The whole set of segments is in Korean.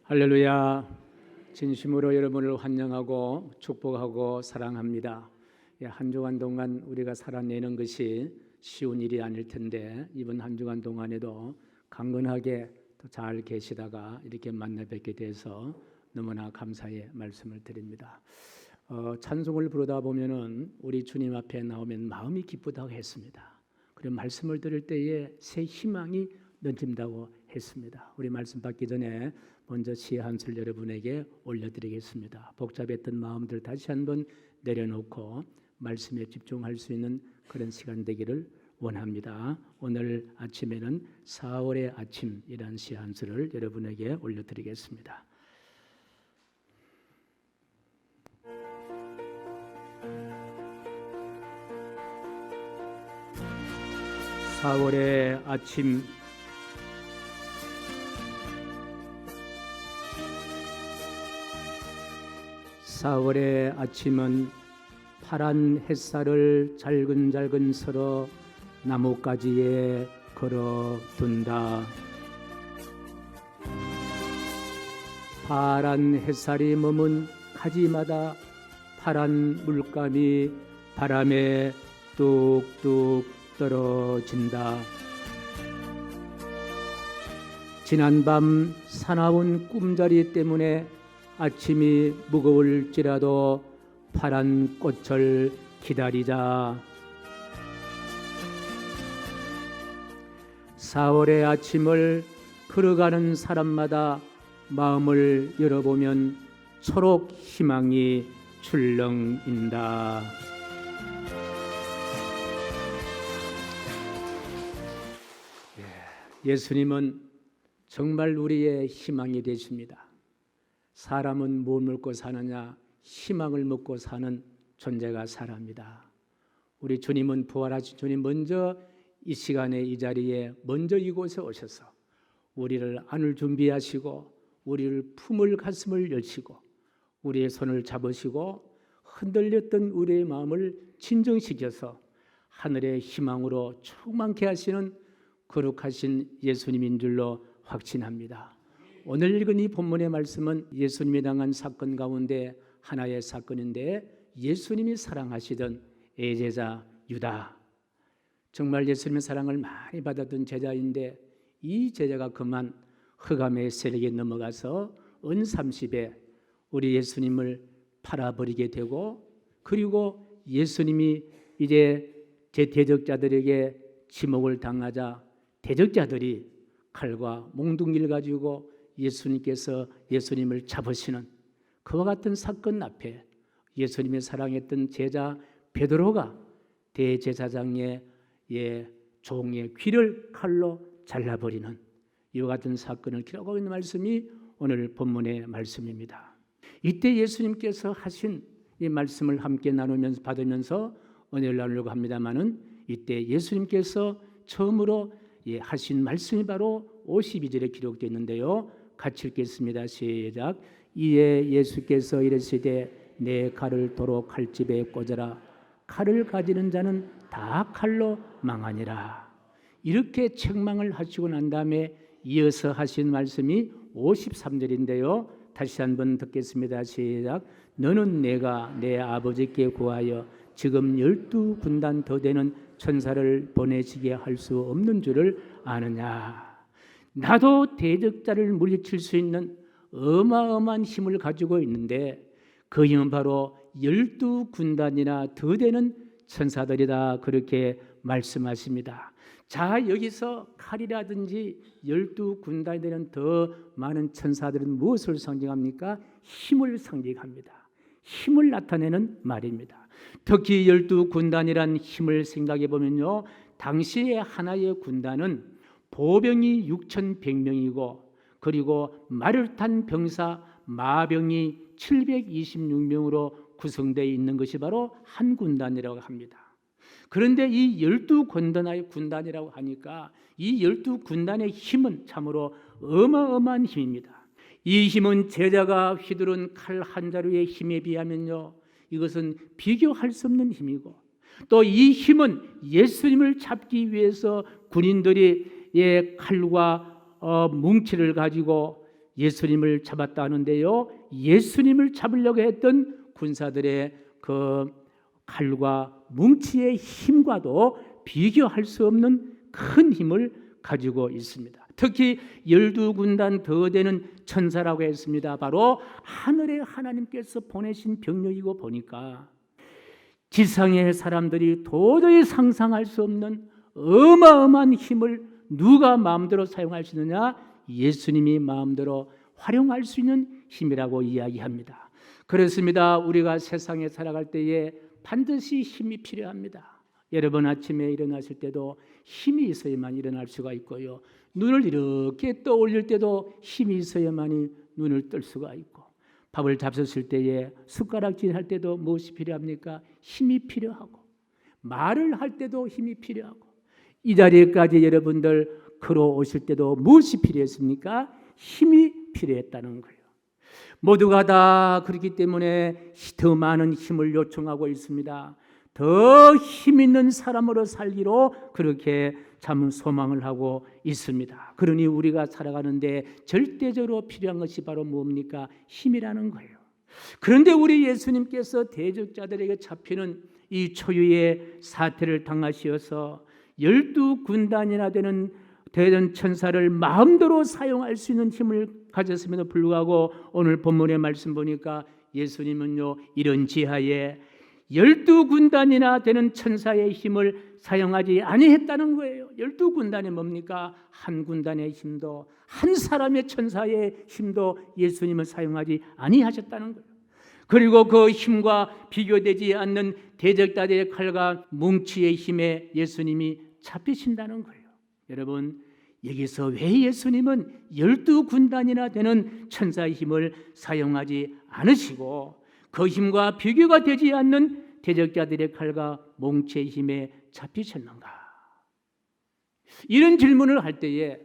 할렐루야. 진심으로 여러분을 환영하고 축복하고 사랑합니다. 한 주간 동안 우리가 살아내는 것이 쉬운 일이 아닐 텐데 이번 한 주간 동안에도 강건하게 잘 계시다가 이렇게 만나 뵙게 돼서 너무나 감사의 말씀을 드립니다. 찬송을 부르다 보면은 우리 주님 앞에 나오면 마음이 기쁘다고 했습니다. 그리고 말씀을 들을 때에 새 희망이 넘친다고 했습니다. 우리 말씀 받기 전에 먼저 시 한 술 여러분에게 올려드리겠습니다. 복잡했던 마음들 다시 한번 내려놓고 말씀에 집중할 수 있는 그런 시간 되기를 원합니다. 오늘 아침에는 4월의 아침이라는 시 한 술을 여러분에게 올려드리겠습니다. (4월의) 아침, (4월의) 아침은 파란 햇살을 잘근잘근 설어 나뭇가지에 걸어둔다. 파란 햇살이 머문 가지마다 파란 물감이 바람에 뚝뚝 떨어진다. 지난밤 사나운 꿈자리 때문에 아침이 무거울지라도 파란 꽃을 기다리자. 4월의 아침을 걸어가는 사람마다 마음을 열어보면 초록 희망이 출렁인다. 예수님은 정말 우리의 희망이 되십니다. 사람은 뭘 먹고 사느냐? 희망을 먹고 사는 존재가 사람이다. 우리 주님은 부활하신 주님 먼저 이 시간에 이 자리에 먼저 이곳에 오셔서 우리를 안을 준비하시고 우리를 품을 가슴을 열시고 우리의 손을 잡으시고 흔들렸던 우리의 마음을 진정시켜서 하늘의 희망으로 충만케 하시는 거룩하신 예수님인 줄로 확신합니다. 오늘 읽은 이 본문의 말씀은 예수님이 당한 사건 가운데 하나의 사건인데 예수님이 사랑하시던 애제자 유다, 정말 예수님의 사랑을 많이 받았던 제자인데 이 제자가 그만 흑암의 세력에 넘어가서 은 30에 우리 예수님을 팔아버리게 되고, 그리고 예수님이 이제 제 대적자들에게 지목을 당하자 대적자들이 칼과 몽둥이를 가지고 예수님을 잡으시는 그와 같은 사건 앞에 예수님의 사랑했던 제자 베드로가 대제사장의 종의 귀를 칼로 잘라버리는 이와 같은 사건을 기록하고 있는 말씀이 오늘 본문의 말씀입니다. 이때 예수님께서 하신 이 말씀을 함께 나누면서 받으면서 은혜를 나누려고 합니다마는 이때 예수님께서 처음으로 하신 말씀이 바로 52절에 기록되어 있는데요. 같이 읽겠습니다. 시작. 이에 예수께서 이르시되 내 칼을 도로 칼집에 꽂아라. 칼을 가지는 자는 다 칼로 망하니라. 이렇게 책망을 하시고 난 다음에 이어서 하신 말씀이 53절인데요. 다시 한번 듣겠습니다. 시작. 너는 내가 내 아버지께 구하여 지금 12군단 더 되는 천사를 보내시게 할 수 없는 줄을 아느냐. 나도 대적자를 물리칠 수 있는 어마어마한 힘을 가지고 있는데 그 힘은 바로 12군단이나 더 되는 천사들이다. 그렇게 말씀하십니다. 자, 여기서 칼이라든지 12군단이 되는 더 많은 천사들은 무엇을 상징합니까? 힘을 상징합니다. 힘을 나타내는 말입니다. 특히 12군단이란 힘을 생각해 보면요, 당시의 하나의 군단은 보병이 6,100명이고 그리고 말을 탄 병사 마병이 726명으로 구성되어 있는 것이 바로 한 군단이라고 합니다. 그런데 이 12군단이라고 하니까 이 12군단의 힘은 참으로 어마어마한 힘입니다. 이 힘은 제자가 휘두른 칼 한 자루의 힘에 비하면요, 이것은 비교할 수 없는 힘이고, 또 이 힘은 예수님을 잡기 위해서 군인들이 칼과 뭉치를 가지고 예수님을 잡았다 하는데요, 예수님을 잡으려고 했던 군사들의 그 칼과 뭉치의 힘과도 비교할 수 없는 큰 힘을 가지고 있습니다. 특히 12군단 더 되는 천사라고 했습니다. 바로 하늘의 하나님께서 보내신 병력이고 보니까 지상의 사람들이 도저히 상상할 수 없는 어마어마한 힘을 누가 마음대로 사용할 수 있느냐? 예수님이 마음대로 활용할 수 있는 힘이라고 이야기합니다. 그렇습니다. 우리가 세상에 살아갈 때에 반드시 힘이 필요합니다. 여러분 아침에 일어나실 때도 힘이 있어야만 일어날 수가 있고요, 눈을 이렇게 떠올릴 때도 힘이 있어야만이 눈을 뜰 수가 있고, 밥을 잡수실 때에 숟가락질 할 때도 무엇이 필요합니까? 힘이 필요하고, 말을 할 때도 힘이 필요하고, 이 자리에까지 여러분들 걸어오실 때도 무엇이 필요했습니까? 힘이 필요했다는 거예요. 모두가 다 그렇기 때문에 더 많은 힘을 요청하고 있습니다. 더 힘 있는 사람으로 살기로 그렇게 참 소망을 하고 있습니다. 그러니 우리가 살아가는데 절대적으로 필요한 것이 바로 뭡니까? 힘이라는 거예요. 그런데 우리 예수님께서 대적자들에게 잡히는 이 초유의 사태를 당하시어서 12군단이나 되는 대전 천사를 마음대로 사용할 수 있는 힘을 가졌음에도 불구하고 오늘 본문의 말씀 보니까 예수님은요, 이런 지하에 12군단이나 되는 천사의 힘을 사용하지 아니했다는 거예요. 12군단이 뭡니까? 한 군단의 힘도, 한 사람의 천사의 힘도 예수님을 사용하지 아니하셨다는 거예요. 그리고 그 힘과 비교되지 않는 대적자들의 칼과 뭉치의 힘에 예수님이 잡히신다는 거예요. 여러분, 여기서 왜 예수님은 12군단이나 되는 천사의 힘을 사용하지 않으시고 그 힘과 비교가 되지 않는 대적자들의 칼과 몽치의 힘에 잡히셨는가? 이런 질문을 할 때에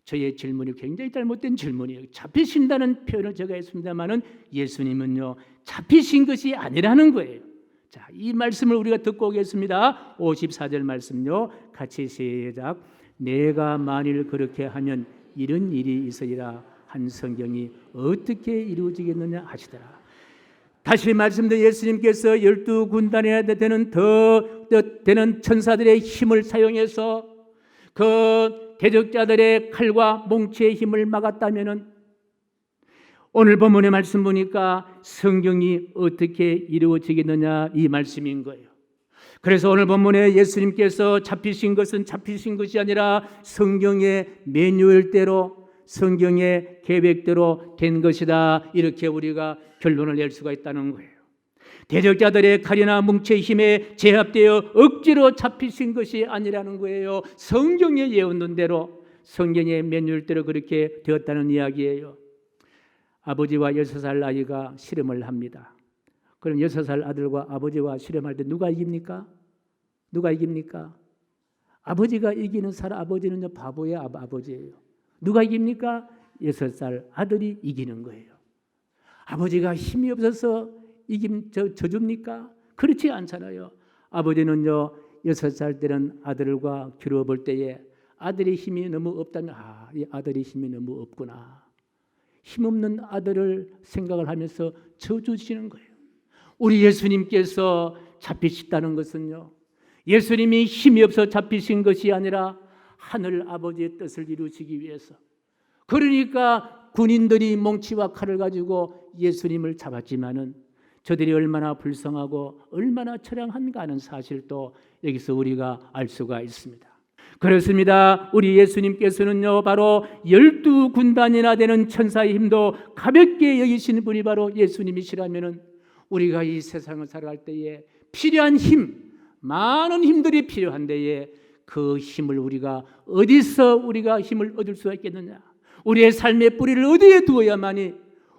저의 질문이 굉장히 잘못된 질문이에요. 잡히신다는 표현을 제가 했습니다마는 예수님은요, 잡히신 것이 아니라는 거예요. 자, 이 말씀을 우리가 듣고 오겠습니다. 54절 말씀요, 같이 시작. 내가 만일 그렇게 하면 이런 일이 있으리라 한 성경이 어떻게 이루어지겠느냐 하시더라. 다시 말씀드린 예수님께서 12군단에 되는 천사들의 힘을 사용해서 그 대적자들의 칼과 몽치의 힘을 막았다면은 오늘 본문의 말씀 보니까 성경이 어떻게 이루어지겠느냐 이 말씀인 거예요. 그래서 오늘 본문에 예수님께서 잡히신 것은 잡히신 것이 아니라 성경의 매뉴얼대로, 성경의 계획대로 된 것이다, 이렇게 우리가 결론을 낼 수가 있다는 거예요. 대적자들의 칼이나 뭉치의 힘에 제압되어 억지로 잡히신 것이 아니라는 거예요. 성경의 예언된 대로, 성경의 매뉴얼대로 그렇게 되었다는 이야기예요. 아버지와 6살 아이가 씨름을 합니다. 그럼 6살 아들과 아버지와 씨름할 때 누가 이깁니까? 누가 이깁니까? 아버지가 이기는 사람, 아버지는 바보의 아버지예요. 누가 이깁니까? 6살 아들이 이기는 거예요. 아버지가 힘이 없어서 져줍니까? 그렇지 않잖아요. 아버지는요, 6살 때는 아들과 겨뤄볼 때에 아들의 힘이 너무 없다면, 이 아들의 힘이 너무 없구나, 힘없는 아들을 생각을 하면서 져주시는 거예요. 우리 예수님께서 잡히셨다는 것은요, 예수님이 힘이 없어 잡히신 것이 아니라 하늘 아버지의 뜻을 이루시기 위해서, 그러니까 군인들이 몽치와 칼을 가지고 예수님을 잡았지만은 저들이 얼마나 불쌍하고 얼마나 처량한가 하는 사실도 여기서 우리가 알 수가 있습니다. 그렇습니다. 우리 예수님께서는요, 바로 12군단이나 되는 천사의 힘도 가볍게 여기시는 분이 바로 예수님이시라면은 우리가 이 세상을 살아갈 때에 필요한 힘, 많은 힘들이 필요한 데에 그 힘을 어디서 우리가 힘을 얻을 수가 있겠느냐? 우리의 삶의 뿌리를 어디에 두어야만이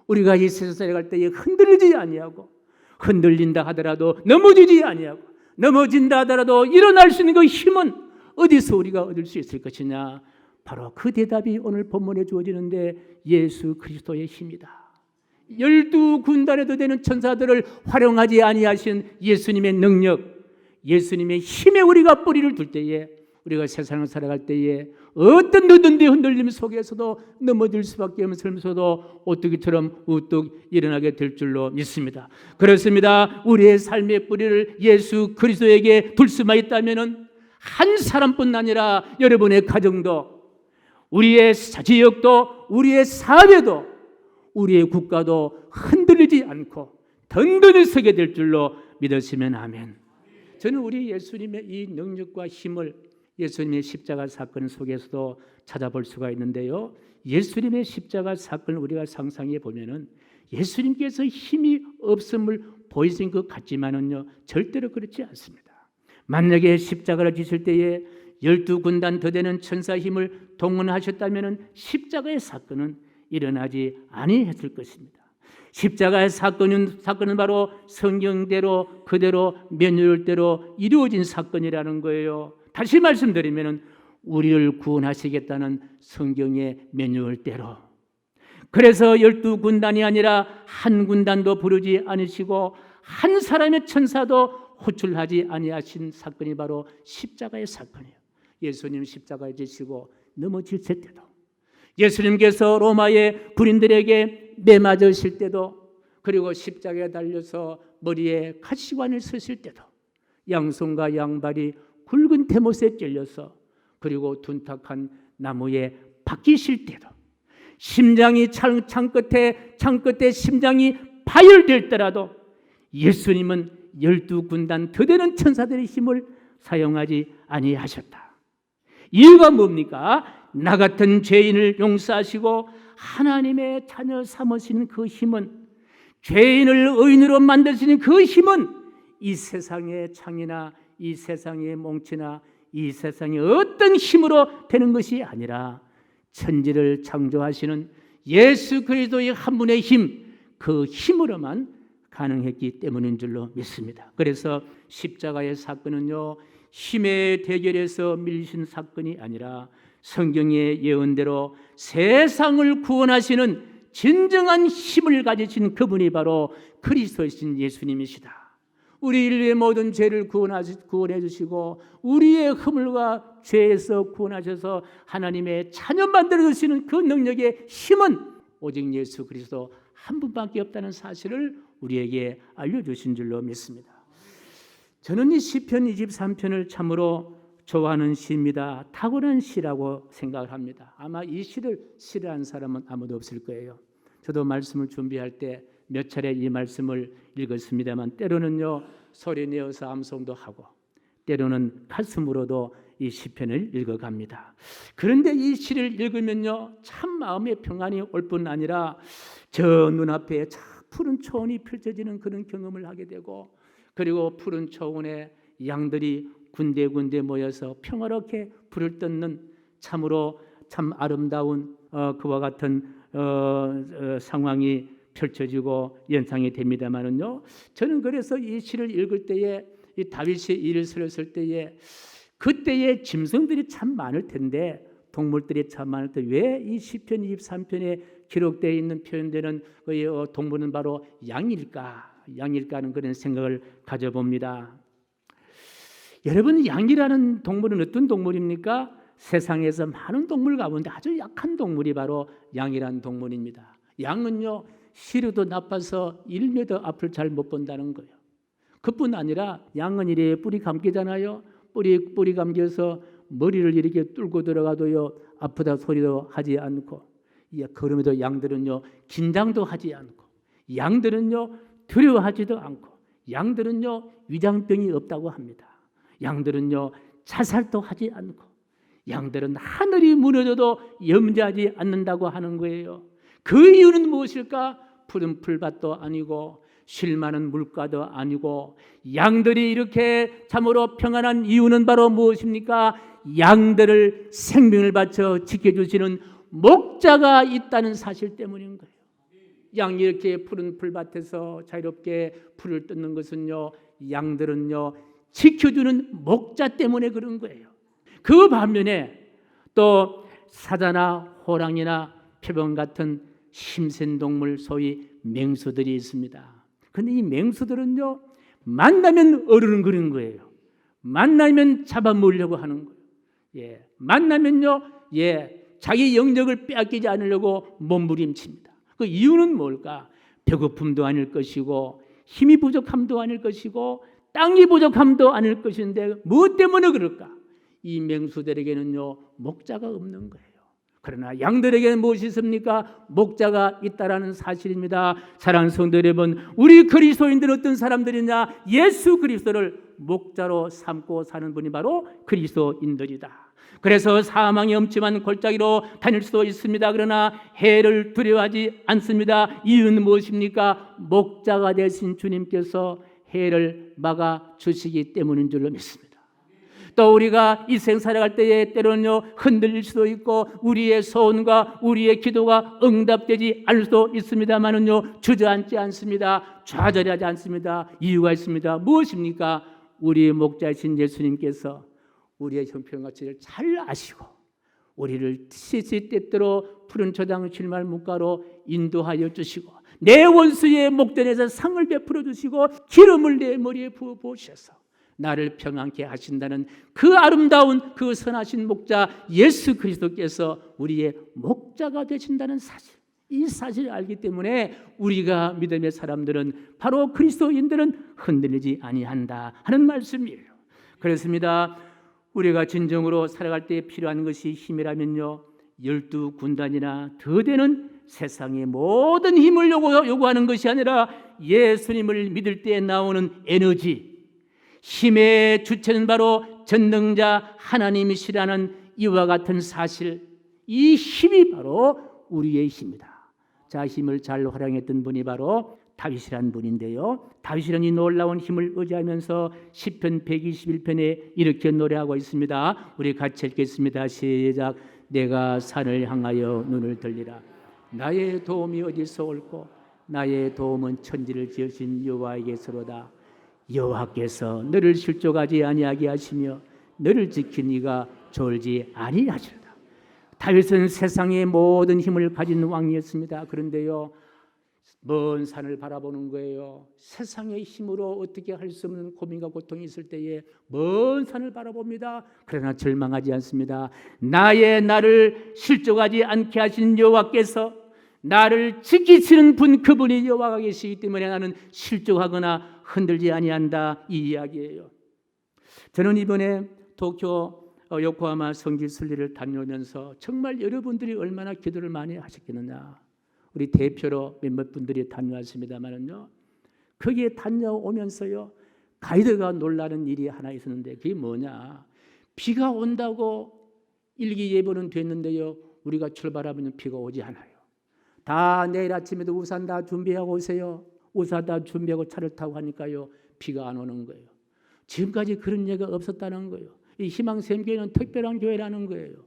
우리가 이 세상을 살아갈 때에 흔들리지 아니하고, 흔들린다 하더라도 넘어지지 아니하고, 넘어진다 하더라도 일어날 수 있는 그 힘은 어디서 우리가 얻을 수 있을 것이냐? 바로 그 대답이 오늘 본문에 주어지는데 예수 그리스도의 힘이다. 12군단에도 되는 천사들을 활용하지 아니하신 예수님의 능력, 예수님의 힘에 우리가 뿌리를 둘 때에 우리가 세상을 살아갈 때에 어떤 누든지 흔들림 속에서도 넘어질 수밖에 없는 삶에서도 오뚜기처럼 우뚝 일어나게 될 줄로 믿습니다. 그렇습니다. 우리의 삶의 뿌리를 예수 그리스도에게 둘 수만 있다면은 한 사람뿐 아니라 여러분의 가정도, 우리의 지역도, 우리의 사회도, 우리의 국가도 흔들리지 않고 든든히 서게 될 줄로 믿으시면 아멘. 저는 우리 예수님의 이 능력과 힘을 예수님의 십자가 사건 속에서도 찾아볼 수가 있는데요. 예수님의 십자가 사건을 우리가 상상해 보면은 예수님께서 힘이 없음을 보이신 것 같지만은요, 절대로 그렇지 않습니다. 만약에 십자가를 지실 때에 12군단 더 되는 천사 힘을 동원하셨다면은 십자가의 사건은 일어나지 아니했을 것입니다. 십자가의 사건은 바로 성경대로 그대로 면류대로 이루어진 사건이라는 거예요. 다시 말씀드리면 우리를 구원하시겠다는 성경의 매뉴얼대로. 그래서 12군단이 아니라 한 군단도 부르지 않으시고 한 사람의 천사도 호출하지 아니하신 사건이 바로 십자가의 사건이에요. 예수님 십자가에 지시고 넘어지실 때도, 예수님께서 로마의 군인들에게 매맞으실 때도, 그리고 십자가에 달려서 머리에 가시관을 쓰실 때도, 양손과 양발이 굵은 대못에 찔려서 그리고 둔탁한 나무에 박히실 때도, 심장이 창끝에 심장이 파열될 때라도 예수님은 12군단 더 되는 천사들의 힘을 사용하지 아니하셨다. 이유가 뭡니까? 나 같은 죄인을 용서하시고 하나님의 자녀 삼으시는 그 힘은, 죄인을 의인으로 만드시는 그 힘은 이 세상의 창이나 이 세상의 몽치나 이 세상의 어떤 힘으로 되는 것이 아니라 천지를 창조하시는 예수 그리스도의 한 분의 힘, 그 힘으로만 가능했기 때문인 줄로 믿습니다. 그래서 십자가의 사건은요, 힘의 대결에서 밀리신 사건이 아니라 성경의 예언대로 세상을 구원하시는 진정한 힘을 가지신 그분이 바로 그리스도이신 예수님이시다. 우리 인류의 모든 죄를 구원해 주시고 우리의 허물과 죄에서 구원하셔서 하나님의 자녀 만들어 주시는 그 능력의 힘은 오직 예수 그리스도 한 분밖에 없다는 사실을 우리에게 알려주신 줄로 믿습니다. 저는 이 시편 23편을 참으로 좋아하는 시입니다. 탁월한 시라고 생각을 합니다. 아마 이 시를 싫어하는 사람은 아무도 없을 거예요. 저도 말씀을 준비할 때 몇 차례 이 말씀을 읽었습니다만, 때로는요 소리내어서 암송도 하고 때로는 가슴으로도 이 시편을 읽어갑니다. 그런데 이 시를 읽으면요, 참 마음의 평안이 올 뿐 아니라 저 눈앞에 푸른 초원이 펼쳐지는 그런 경험을 하게 되고, 그리고 푸른 초원에 양들이 군데군데 모여서 평화롭게 불을 뜯는 참으로 참 아름다운 그와 같은 상황이 펼쳐지고 연상이 됩니다만은요, 저는 그래서 이 시를 읽을 때에, 이 다윗이 이를 쓰였을 때에 그때의 짐승들이 참 많을 텐데, 동물들이 참 많을 때 왜 이 시편 23편에 기록되어 있는 표현되는 동물은 바로 양일까 하는 그런 생각을 가져봅니다. 여러분, 양이라는 동물은 어떤 동물입니까? 세상에서 많은 동물 가운데 아주 약한 동물이 바로 양이라는 동물입니다. 양은요, 시력도 나빠서 1m 앞을 잘 못 본다는 거예요. 그뿐 아니라 양은 이래 뿌리 감기잖아요. 뿌리 감겨서 머리를 이렇게 뚫고 들어가도요 아프다 소리도 하지 않고, 그럼에도 양들은요 긴장도 하지 않고, 양들은요 두려워하지도 않고, 양들은요 위장병이 없다고 합니다. 양들은요 자살도 하지 않고, 양들은 하늘이 무너져도 염려하지 않는다고 하는 거예요. 그 이유는 무엇일까? 푸른 풀밭도 아니고 쉴 만한 물가도 아니고, 양들이 이렇게 참으로 평안한 이유는 바로 무엇입니까? 양들을 생명을 바쳐 지켜주시는 목자가 있다는 사실 때문인 거예요. 양이 이렇게 푸른 풀밭에서 자유롭게 풀을 뜯는 것은요, 양들은요 지켜주는 목자 때문에 그런 거예요. 그 반면에 또 사자나 호랑이나 표범 같은 힘센 동물, 소위 맹수들이 있습니다. 그런데 이 맹수들은요 만나면 어르렁거리는 거예요. 만나면 잡아먹으려고 하는 거예요. 만나면요, 자기 영역을 빼앗기지 않으려고 몸부림칩니다. 그 이유는 뭘까? 배고픔도 아닐 것이고 힘이 부족함도 아닐 것이고 땅이 부족함도 아닐 것인데 무엇 때문에 그럴까? 이 맹수들에게는요, 목자가 없는 거예요. 그러나 양들에게는 무엇이 있습니까? 목자가 있다라는 사실입니다. 사랑하는 성도 여러분, 우리 그리스도인들은 어떤 사람들이냐? 예수 그리스도를 목자로 삼고 사는 분이 바로 그리스도인들이다. 그래서 사망의 엄침한 골짜기로 다닐 수도 있습니다. 그러나 해를 두려워하지 않습니다. 이유는 무엇입니까? 목자가 되신 주님께서 해를 막아 주시기 때문인 줄로 믿습니다. 또 우리가 이 생 살아갈 때에 때로는요, 흔들릴 수도 있고 우리의 소원과 우리의 기도가 응답되지 않을 수도 있습니다만은요, 주저앉지 않습니다. 좌절하지 않습니다. 이유가 있습니다. 무엇입니까? 우리의 목자이신 예수님께서 우리의 형편가치를 잘 아시고 우리를 시시때때로 푸른 초장 실말 묵가로 인도하여 주시고 내 원수의 목전에서 상을 베풀어 주시고 기름을 내 머리에 부어 부으셔서 나를 평안케 하신다는 그 아름다운 그 선하신 목자 예수 그리스도께서 우리의 목자가 되신다는 사실, 이 사실을 알기 때문에 우리가 믿음의 사람들은, 바로 그리스도인들은 흔들리지 아니한다 하는 말씀이에요. 그렇습니다. 우리가 진정으로 살아갈 때 필요한 것이 힘이라면요, 12군단이나 더 되는 세상의 모든 힘을 요구하는 것이 아니라 예수님을 믿을 때 나오는 에너지, 힘의 주체는 바로 전능자 하나님이시라는 이와 같은 사실, 이 힘이 바로 우리의 힘이다. 자, 힘을 잘 활용했던 분이 바로 다윗이라는 분인데요, 다윗이라는 이 놀라운 힘을 의지하면서 시편 121편에 이렇게 노래하고 있습니다. 우리 같이 읽겠습니다. 시작. 내가 산을 향하여 눈을 들리라. 나의 도움이 어디서 올꼬? 나의 도움은 천지를 지으신 여호와에게서로다. 여호와께서 너를 실족하지 아니하게 하시며 너를 지킨 이가 졸지 아니하시리라. 다윗은 세상의 모든 힘을 가진 왕이었습니다. 그런데요, 먼 산을 바라보는 거예요. 세상의 힘으로 어떻게 할 수 없는 고민과 고통이 있을 때에 먼 산을 바라봅니다. 그러나 절망하지 않습니다. 나를 실족하지 않게 하신 여호와께서, 나를 지키시는 분, 그분이 여호와가 계시기 때문에 나는 실족하거나 흔들지 아니한다, 이 이야기예요. 저는 이번에 도쿄 요코하마 성지 순례를 다녀오면서 정말 여러분들이 얼마나 기도를 많이 하셨겠느냐. 우리 대표로 몇몇 분들이 다녀왔습니다만은요, 거기에 다녀오면서요, 가이드가 놀라는 일이 하나 있었는데, 그게 뭐냐? 비가 온다고 일기예보는 됐는데요, 우리가 출발하면 비가 오지 않아요. 다 내일 아침에도 우산 다 준비하고 오세요. 우산 다 준비하고 차를 타고 하니까요, 비가 안 오는 거예요. 지금까지 그런 예가 없었다는 거예요. 이 희망샘교회는 특별한 교회라는 거예요.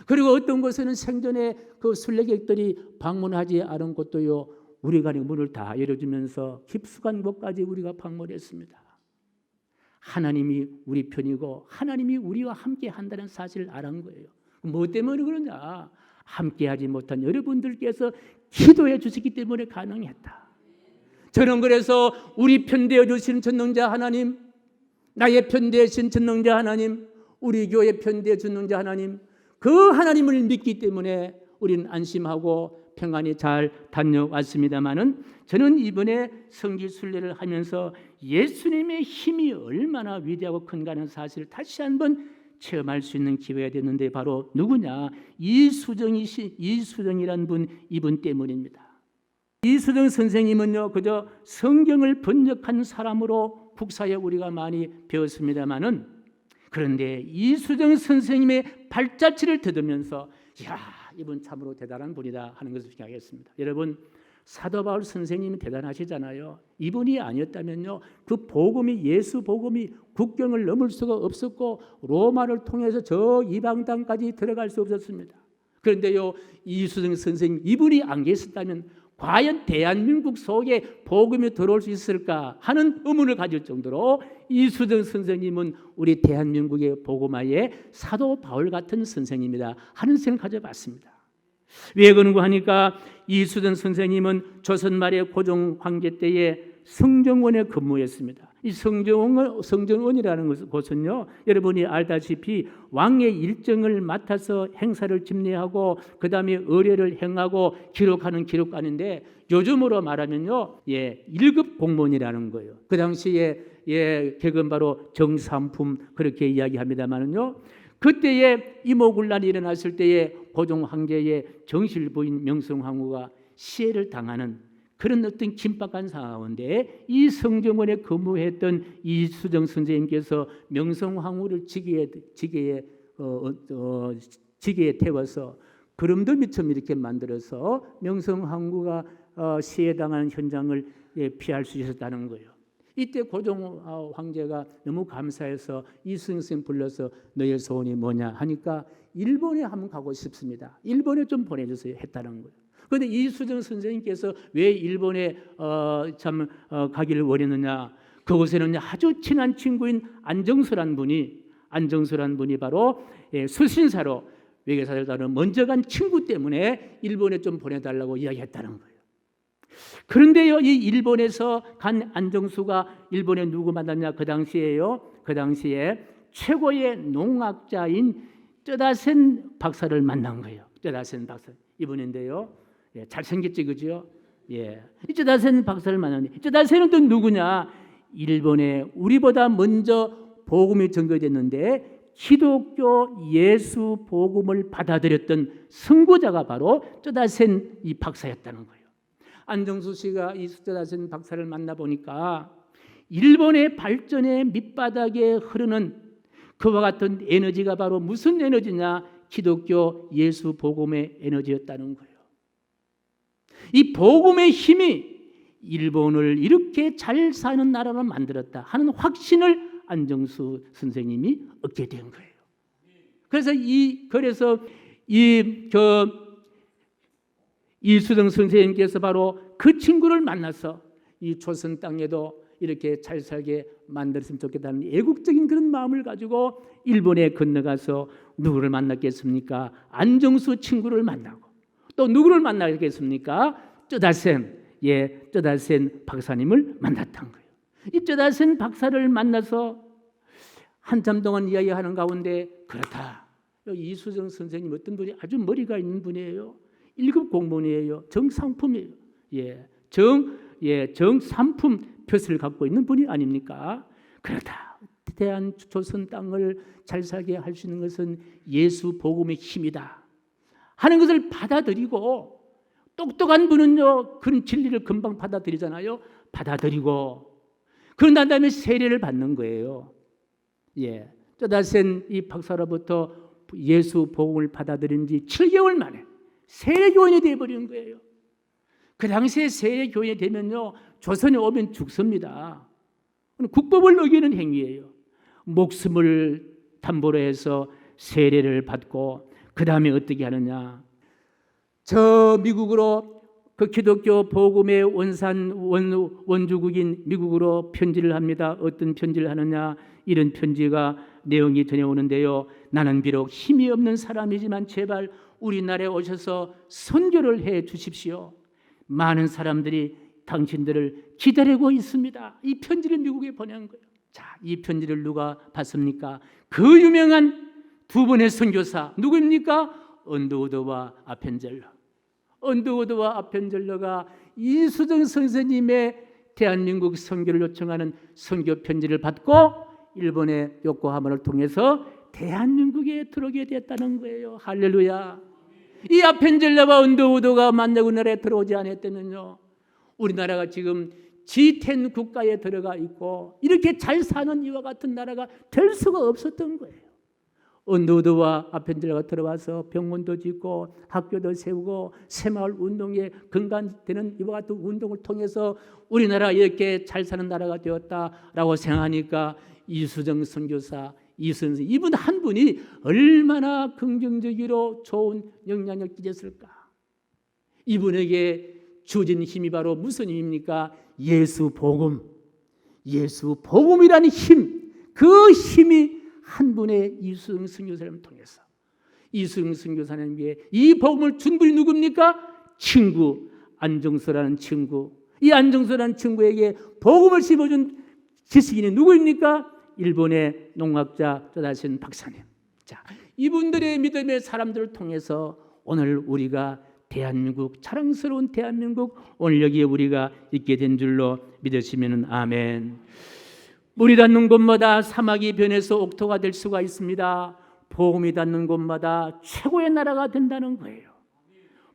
그리고 어떤 곳에는 생전에 그 순례객들이 방문하지 않은 곳도요, 우리가 문을 다 열어주면서 깊숙한 곳까지 우리가 방문했습니다. 하나님이 우리 편이고 하나님이 우리와 함께 한다는 사실을 알은 거예요. 뭐 때문에 그러냐? 함께하지 못한 여러분들께서 기도해 주시기 때문에 가능했다. 저는 그래서 우리 편되어 주시는 전능자 하나님, 나의 편되신 전능자 하나님, 우리 교회 편되어 전능자 하나님, 그 하나님을 믿기 때문에 우리는 안심하고 평안히 잘 다녀왔습니다마는, 저는 이번에 성지 순례를 하면서 예수님의 힘이 얼마나 위대하고 큰가 하는 사실을 다시 한번 체험할 수 있는 기회가 됐는데, 바로 누구냐? 이수정이라는 분, 이분 때문입니다. 이수정 선생님은요, 그저 성경을 번역한 사람으로 국사에 우리가 많이 배웠습니다마는, 그런데 이수정 선생님의 발자취를 듣으면서 이야, 이분 참으로 대단한 분이다 하는 것을 생각했습니다. 여러분, 사도 바울 선생님이 대단하시잖아요. 이분이 아니었다면요, 그 복음이, 예수 복음이 국경을 넘을 수가 없었고 로마를 통해서 저 이방 땅까지 들어갈 수 없었습니다. 그런데요, 이수정 선생님, 이분이 안 계셨다면 과연 대한민국 속에 복음이 들어올 수 있을까 하는 의문을 가질 정도로 이수정 선생님은 우리 대한민국의 복음화의 사도 바울 같은 선생님이다 하는 생각을 가져봤습니다. 왜 그런가 하니까, 이수정 선생님은 조선 말의 고종 황제 때에 성정원에 근무했습니다. 이 성정원이라는 곳은요, 여러분이 알다시피 왕의 일정을 맡아서 행사를 집례하고 그 다음에 의례를 행하고 기록하는 기록관인데, 요즘으로 말하면요, 1급 공무원이라는 거예요. 그 당시에 객은 바로 정삼품 그렇게 이야기합니다만은요, 그때에 이모군란이 일어났을 때에 고종 황제의 정실 부인 명성황후가 시해를 당하는 그런 어떤 긴박한 상황인데, 이 성정원에 근무했던 이수정 선생님께서 명성황후를 지게에 태워서 그름더미처럼 이렇게 만들어서 명성황후가 시해당하는 현장을 피할 수 있었다는 거예요. 이때 고종 황제가 너무 감사해서 이수정 선생님 불러서 너의 소원이 뭐냐 하니까 일본에 한번 가고 싶습니다. 일본에 좀 보내주세요 했다는 거예요. 그런데 이수정 선생님께서 왜 일본에 가기를 원했느냐? 그곳에는 아주 친한 친구인 안정수란 분이 바로 수신사로 외계사를 따로 먼저 간 친구 때문에 일본에 좀 보내달라고 이야기했다는 거예요. 그런데요, 이 일본에서 간 안정수가 일본에 누구 만났냐? 그 당시에 최고의 농학자인 쩌다센 박사를 만난 거예요. 쩌다센 박사 이분인데요. 잘생겼지, 그죠? 이 쩌다센 박사를 만났는데, 쩌다센은 또 누구냐? 일본에 우리보다 먼저 복음이 전거됐는데 기독교 예수 복음을 받아들였던 선구자가 바로 쩌다센 이 박사였다는 거예요. 안정수 씨가 이 쩌다센 박사를 만나보니까 일본의 발전의 밑바닥에 흐르는 그와 같은 에너지가 바로 무슨 에너지냐? 기독교 예수 복음의 에너지였다는 거예요. 이 복음의 힘이 일본을 이렇게 잘 사는 나라로 만들었다 하는 확신을 안정수 선생님이 얻게 된 거예요. 그래서 이수정 선생님께서 바로 그 친구를 만나서 이 조선 땅에도 이렇게 잘 살게 만들었으면 좋겠다는 애국적인 그런 마음을 가지고 일본에 건너가서 누구를 만났겠습니까? 안정수 친구를 만나고, 또 누구를 만나겠습니까? 쩌다센 박사님을 만났던 거예요. 이 쩌다센 박사를 만나서 한참 동안 이야기하는 가운데, 그렇다, 이수정 선생님 어떤 분이 아주 머리가 있는 분이에요. 1급 공무원이에요. 정상품이에요. 정삼품 표시를 갖고 있는 분이 아닙니까? 그렇다, 대한 조선 땅을 잘 살게 할 수 있는 것은 예수 복음의 힘이다 하는 것을 받아들이고, 똑똑한 분은요 그런 진리를 금방 받아들이잖아요. 받아들이고 그런 다음에 세례를 받는 거예요. 쩌다센 이 박사로부터 예수 복음을 받아들인 지 7개월 만에 세례교인이 되어버린 거예요. 그 당시에 세례교인이 되면요, 조선에 오면 죽습니다. 국법을 어기는 행위예요. 목숨을 담보로 해서 세례를 받고 그 다음에 어떻게 하느냐? 저 미국으로, 그 기독교 복음의 원주국인 미국으로 편지를 합니다. 어떤 편지를 하느냐? 이런 편지가 내용이 전해오는데요. 나는 비록 힘이 없는 사람이지만 제발 우리나라에 오셔서 선교를 해 주십시오. 많은 사람들이 당신들을 기다리고 있습니다. 이 편지를 미국에 보낸 거예요. 자, 이 편지를 누가 받습니까? 그 유명한 두 분의 선교사 누구입니까? 언더우드와 아펜젤러가 이수정 선생님의 대한민국 선교를 요청하는 선교 편지를 받고 일본의 요코하마를 통해서 대한민국에 들어오게 됐다는 거예요. 할렐루야. 이 아펜젤러와 언더우드가 만약 우리나라에 들어오지 않았다면요, 우리나라가 지금 G10 국가에 들어가 있고 이렇게 잘 사는 이와 같은 나라가 될 수가 없었던 거예요. 언더우드와 아펜젤러가 들어와서 병원도 짓고 학교도 세우고 새마을 운동에 근간되는 이와 같은 운동을 통해서 우리나라가 이렇게 잘 사는 나라가 되었다라고 생각하니까 이수정 선교사, 이선생, 이분 한 분이 얼마나 긍정적이로 좋은 영향을 끼쳤을까. 이분에게 주어진 힘이 바로 무슨 힘입니까? 예수 복음이라는 힘, 그 힘이 한 분의 이수정 선교사님을 통해서, 이수정 선교사님에게 이 복음을 준 분이 누굽니까? 친구 안정수라는 친구, 이 안정수라는 친구에게 복음을 심어준 지식인이 누구입니까? 일본의 농학자 조다신 박사님. 자, 이분들의 믿음의 사람들을 통해서 오늘 우리가 대한민국, 자랑스러운 대한민국, 오늘 여기에 우리가 있게 된 줄로 믿으시면 아멘. 물이 닿는 곳마다 사막이 변해서 옥토가 될 수가 있습니다. 복음이 닿는 곳마다 최고의 나라가 된다는 거예요.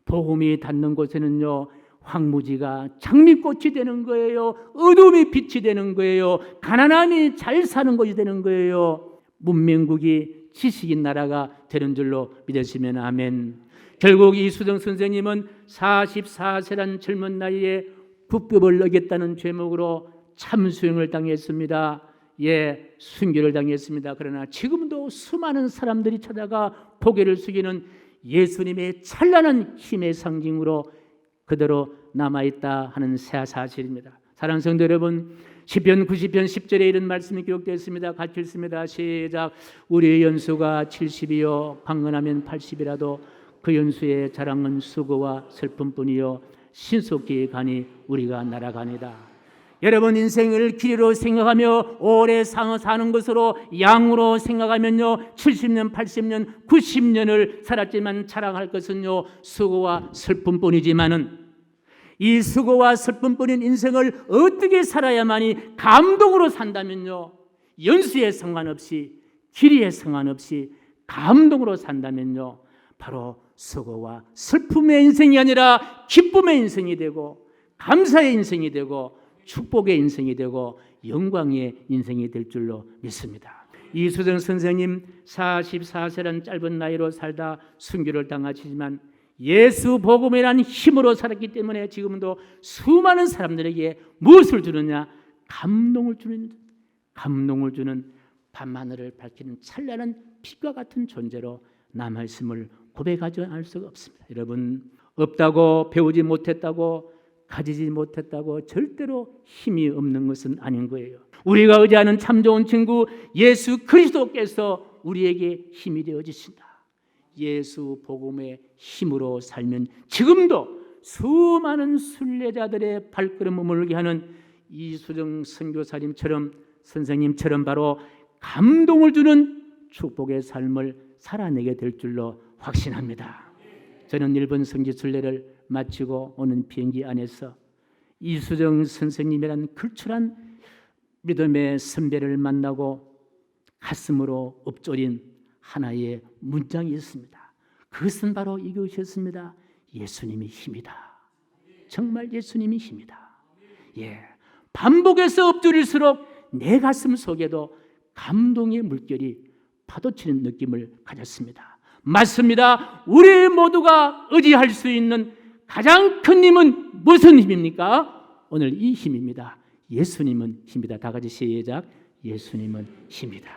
복음이 닿는 곳에는요, 황무지가 장미꽃이 되는 거예요. 어둠이 빛이 되는 거예요. 가난함이 잘 사는 것이 되는 거예요. 문명국이 지식인 나라가 되는 줄로 믿으시면 아멘. 결국 이수정 선생님은 44세란 젊은 나이에 국법을 어겼다는 죄목으로 참수형을 당했습니다. 예, 순교를 당했습니다. 그러나 지금도 수많은 사람들이 찾아가 고개를 숙이는 예수님의 찬란한 힘의 상징으로 그대로 남아있다 하는 새 사실입니다. 사랑하는 성도 여러분, 시편 90편 10절에 이런 말씀이 기록되어 있습니다. 같이 읽습니다. 시작. 우리의 연수가 70이요 강건하면 80이라도 그 연수의 자랑은 수고와 슬픔뿐이요 신속히 가니 우리가 날아가니다. 여러분, 인생을 길이로 생각하며 오래 사는 것으로 양으로 생각하면요, 70년, 80년, 90년을 살았지만 자랑할 것은요, 수고와 슬픔뿐이지만은 이 수고와 슬픔뿐인 인생을 어떻게 살아야만이 감동으로 산다면요, 연수에 상관없이 길이에 상관없이 감동으로 산다면요, 바로 수고와 슬픔의 인생이 아니라 기쁨의 인생이 되고 감사의 인생이 되고 축복의 인생이 되고 영광의 인생이 될 줄로 믿습니다. 이수정 선생님 44세란 짧은 나이로 살다 순교를 당하시지만 예수 복음이라는 힘으로 살았기 때문에 지금도 수많은 사람들에게 무엇을 주느냐? 감동을 주는 밤하늘을 밝히는 찬란한 빛과 같은 존재로 남아있음을 고백하지 않을 수가 없습니다. 여러분, 없다고 배우지 못했다고 가지지 못했다고 절대로 힘이 없는 것은 아닌 거예요. 우리가 의지하는 참 좋은 친구 예수 그리스도께서 우리에게 힘이 되어 주신다. 예수 복음의 힘으로 살면 지금도 수많은 순례자들의 발걸음을 물게 하는 이수정 선교사님처럼 선생님처럼 바로 감동을 주는 축복의 삶을 살아내게 될 줄로 확신합니다. 저는 일본 성지 순례를 마치고 오는 비행기 안에서 이수정 선생님이란 걸출한 믿음의 선배를 만나고 가슴으로 읊조린 하나의 문장이 있습니다. 그것은 바로 이것이었습니다. 예수님이 힘이다. 정말 예수님이 힘이다. 예, 반복해서 읊조릴수록 내 가슴 속에도 감동의 물결이 파도치는 느낌을 가졌습니다. 맞습니다. 우리 모두가 의지할 수 있는 가장 큰 힘은 무슨 힘입니까? 오늘 이 힘입니다. 예수님은 힘이다. 다 같이 시작. 예수님은 힘이다.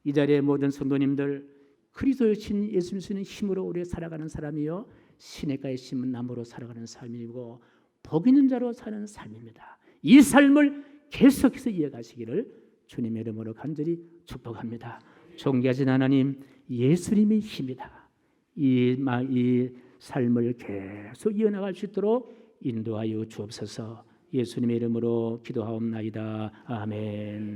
이 자리에 모든 성도님들, 그리스도의 신 예수님의 힘으로 우리가 살아가는 사람이요, 시냇가에 심은 나무로 살아가는 삶이고 복 있는 자로 사는 삶입니다. 이 삶을 계속해서 이어가시기를 주님의 이름으로 간절히 축복합니다. 존귀하신 하나님, 예수님의 힘이다. 이 삶을 계속 이어나갈 수 있도록 인도하여 주옵소서. 예수님의 이름으로 기도하옵나이다. 아멘.